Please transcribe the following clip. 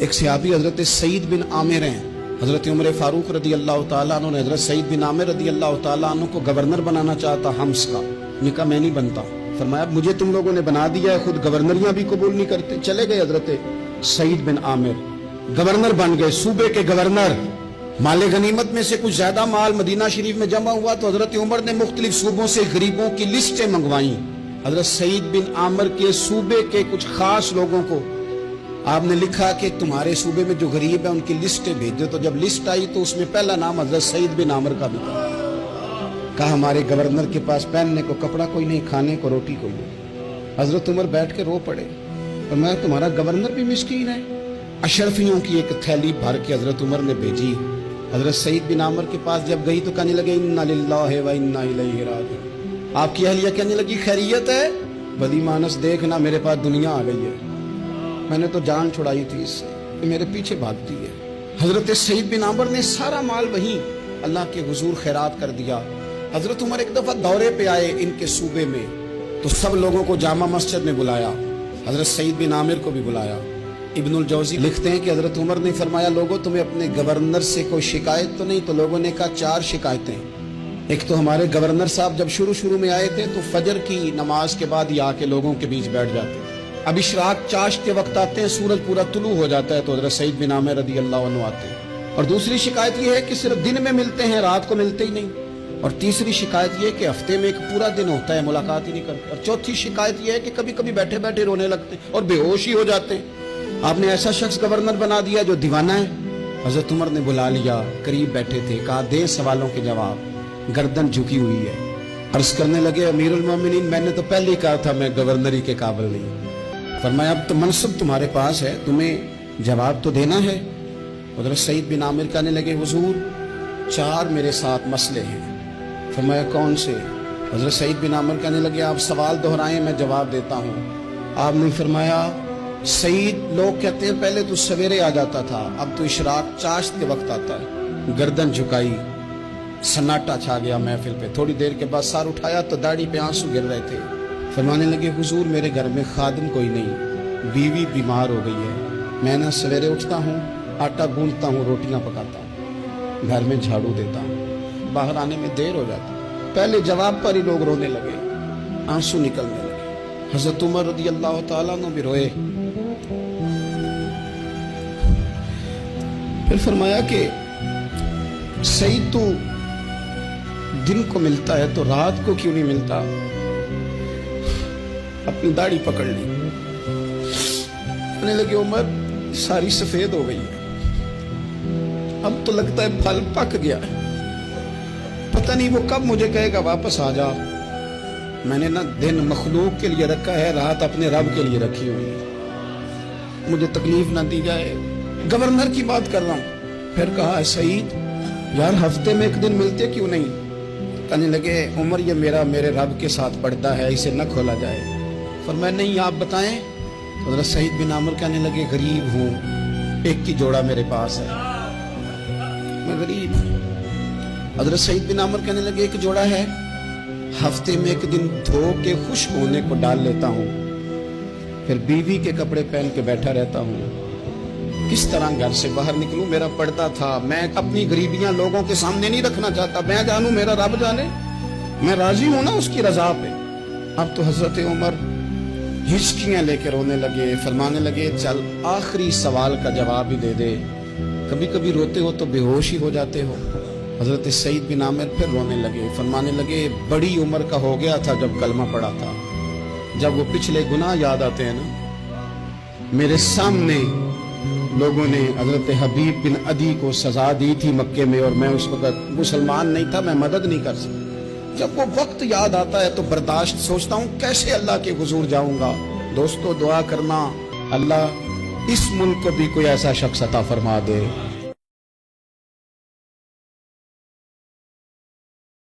ایک صحابی حضرت سعید بن عامر ہیں، حضرت عمر فاروق رضی اللہ تعالیٰ عنہ نے حضرت سعید بن عامر رضی اللہ تعالیٰ عنہ کو گورنر بنانا چاہتا حمص کا، نے کہا میں نہیں بنتا، فرمایا مجھے تم لوگوں نے بنا دیا ہے، خود گورنریاں بھی قبول نہیں کرتے۔ چلے گئے حضرت سعید بن عامر، گورنر بن گئے، صوبے کے گورنر۔ مال غنیمت میں سے کچھ زیادہ مال مدینہ شریف میں جمع ہوا تو حضرت عمر نے مختلف صوبوں سے غریبوں کی لسٹیں منگوائیں۔ حضرت سعید بن عامر کے صوبے کے کچھ خاص لوگوں کو آپ نے لکھا کہ تمہارے صوبے میں جو غریب ہیں ان کی لسٹیں بھیجو، تو جب لسٹ آئی تو اس میں پہلا نام حضرت سعید بن عامر کا بھی تھا۔ کہا ہمارے گورنر کے پاس پہننے کو کپڑا کوئی نہیں، کھانے کو روٹی کوئی نہیں۔ حضرت عمر بیٹھ کے رو پڑے، فرمایا تمہارا گورنر بھی مسکین ہے۔ اشرفیوں کی ایک تھیلی بھر کے حضرت عمر نے بھیجی، حضرت سعید بن عامر کے پاس جب گئی تو کہنے لگے انا للہ و انا الیہ راجعون۔ آپ کی اہلیہ کہنے لگی خیریت ہے؟ بلی مانس دیکھنا میرے پاس دنیا آ گئی ہے، میں نے تو جان چھڑائی تھی اس سے، کہ میرے پیچھے بھاگتی ہے۔ حضرت سعید بن عامر نے سارا مال وہیں اللہ کے حضور خیرات کر دیا۔ حضرت عمر ایک دفعہ دورے پہ آئے ان کے صوبے میں تو سب لوگوں کو جامع مسجد میں بلایا، حضرت سعید بن عامر کو بھی بلایا۔ ابن الجوزی لکھتے ہیں کہ حضرت عمر نے فرمایا لوگوں تمہیں اپنے گورنر سے کوئی شکایت تو نہیں؟ تو لوگوں نے کہا 4 شکایتیں۔ ایک تو ہمارے گورنر صاحب جب شروع میں آئے تھے تو فجر کی نماز کے بعد ہی آ کے لوگوں کے بیچ بیٹھ جاتے تھے۔ اب اشراق چاشت کے وقت آتے ہیں، سورج پورا طلوع ہو جاتا ہے تو حضرت سعید بن عامر رضی اللہ عنہ آتے ہیں۔ اور دوسری شکایت یہ ہے کہ صرف دن میں ملتے ہیں، رات کو ملتے ہی نہیں۔ اور تیسری شکایت یہ ہے کہ ہفتے میں ایک پورا دن ہوتا ہے ملاقات ہی نہیں کرتے۔ اور چوتھی شکایت یہ ہے کہ کبھی کبھی بیٹھے بیٹھے رونے لگتے ہیں اور بے ہوش ہی ہو جاتے ہیں۔ آپ نے ایسا شخص گورنر بنا دیا جو دیوانہ ہے۔ حضرت عمر نے بلا لیا، قریب بیٹھے تھے، کہا دیں سوالوں کے جواب۔ گردن جھکی ہوئی ہے، عرض کرنے لگے امیر المومنین میں نے تو پہلے ہی کہا تھا میں گورنری کے قابل نہیں۔ فرمایا اب تو منصب تمہارے پاس ہے، تمہیں جواب تو دینا ہے۔ حضرت سعید بن عامر کہنے لگے حضور 4 میرے ساتھ مسئلے ہیں۔ فرمایا کون سے؟ حضرت سعید بن عامر کہنے لگے آپ سوال دہرائیں میں جواب دیتا ہوں۔ آپ نے فرمایا سعید لوگ کہتے ہیں پہلے تو سویرے آ جاتا تھا، اب تو اشراق چاشت کے وقت آتا ہے۔ گردن جھکائی، سناٹا چھا گیا محفل پہ۔ تھوڑی دیر کے بعد سر اٹھایا تو داڑھی پہ آنسو گر رہے تھے۔ فرمانے لگے حضور میرے گھر میں خادم کوئی نہیں، بیوی بیمار ہو گئی ہے، میں نہ سویرے اٹھتا ہوں، آٹا گوندتا ہوں، روٹیاں پکاتا ہوں، گھر میں جھاڑو دیتا ہوں، باہر آنے میں دیر ہو جاتی۔ پہلے جواب پر ہی لوگ رونے لگے، آنسو نکلنے لگے۔ حضرت عمر رضی اللہ تعالیٰ عنہ بھی روئے۔ پھر فرمایا کہ سعید تو دن کو ملتا ہے تو رات کو کیوں نہیں ملتا؟ اپنی داڑھی پکڑ لی، کہنے لگے عمر ساری سفید ہو گئی ہے، اب تو لگتا ہے پھل پک گیا ہے، پتہ نہیں وہ کب مجھے کہے گا واپس آ جا۔ میں نے نہ دن مخلوق کے لیے رکھا ہے، رات اپنے رب کے لیے رکھی ہوئی ہے، مجھے تکلیف نہ دی جائے۔ گورنر کی بات کر رہا ہوں۔ پھر کہا سعید یار ہفتے میں ایک دن ملتے کیوں نہیں؟ کہنے لگے عمر یہ میرے رب کے ساتھ پڑتا ہے، اسے نہ کھولا جائے۔ فرمایا نہیں آپ بتائیں۔ حضرت سعید بن عامر کہنے لگے غریب ہوں، ایک کی جوڑا میرے پاس ہے، میں غریب ہوں۔ حضرت سعید بن عامر کہنے لگے ایک جوڑا ہے، ہفتے میں ایک دن دھو کے خشک ہونے کو ڈال لیتا ہوں، پھر بیوی کے کپڑے پہن کے بیٹھا رہتا ہوں، کس طرح گھر سے باہر نکلوں؟ میرا پردہ تھا، میں اپنی غریبیاں لوگوں کے سامنے نہیں رکھنا چاہتا، میں جانوں میرا رب جانے، میں راضی ہوں نا اس کی رضا پہ۔ اب تو حضرت عمر ہچکیاں لے کے رونے لگے، فرمانے لگے چل آخری سوال کا جواب ہی دے دے، کبھی کبھی روتے ہو تو بے ہوش ہی ہو جاتے ہو۔ حضرت سعید بن عامر پھر رونے لگے، فرمانے لگے بڑی عمر کا ہو گیا تھا جب کلمہ پڑا تھا، جب وہ پچھلے گناہ یاد آتے ہیں نا، میرے سامنے لوگوں نے حضرت حبیب بن عدی کو سزا دی تھی مکے میں، اور میں اس وقت مسلمان نہیں تھا، میں مدد نہیں کر سکتا۔ جب وہ وقت یاد آتا ہے تو برداشت سوچتا ہوں کیسے اللہ کے حضور جاؤں گا۔ دوستو دعا کرنا اللہ اس ملک کو بھی کوئی ایسا شخص عطا فرما دے